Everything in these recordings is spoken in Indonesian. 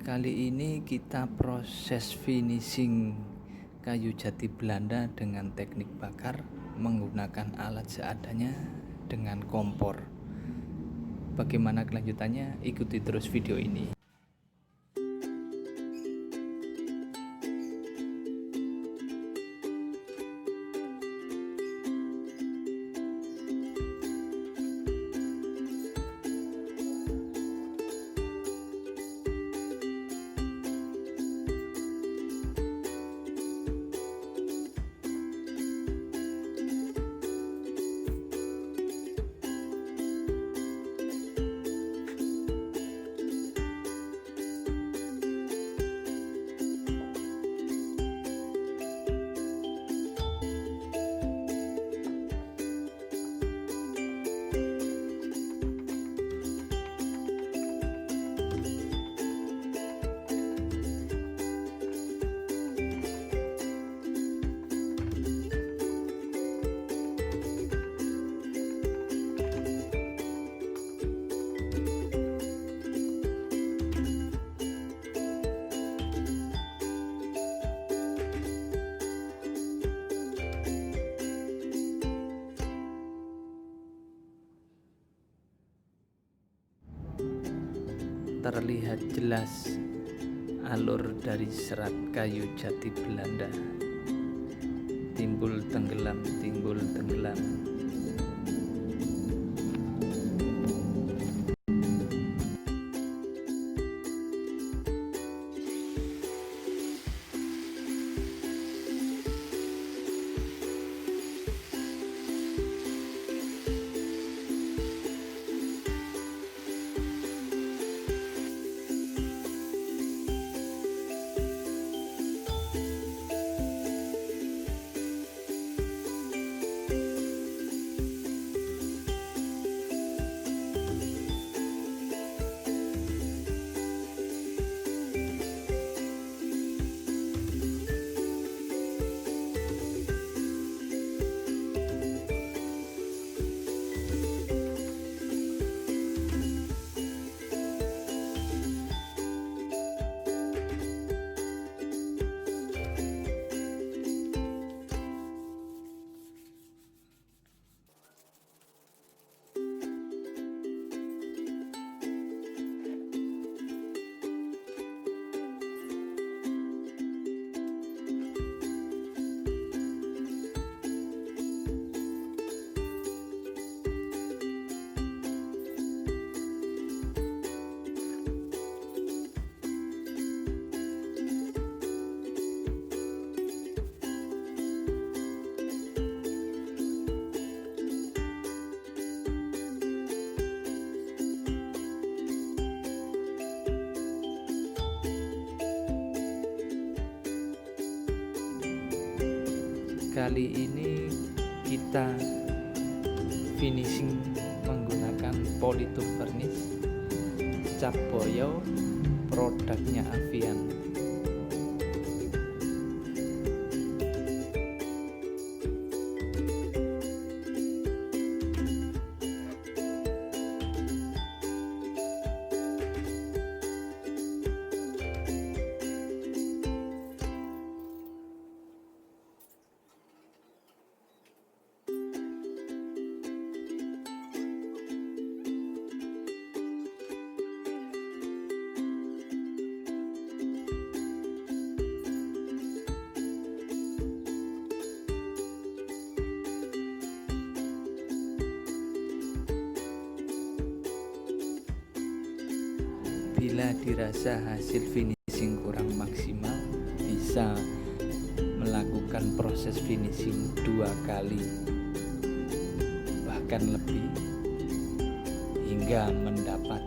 Kali ini kita proses finishing kayu jati Belanda dengan teknik bakar menggunakan alat seadanya dengan kompor. Bagaimana kelanjutannya? Ikuti terus video ini. Terlihat jelas alur dari serat kayu jati Belanda, timbul tenggelam, timbul tenggelam. Kali ini kita finishing menggunakan polito vernis cap boyo produknya Avian. Bila dirasa hasil finishing kurang maksimal, bisa melakukan proses finishing 2 kali bahkan lebih hingga mendapat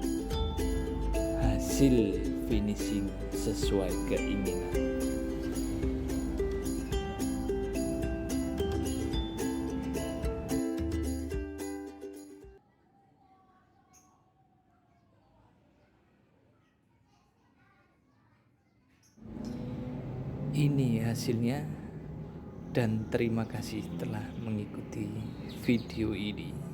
hasil finishing sesuai keinginan. Ini hasilnya, dan terima kasih telah mengikuti video ini.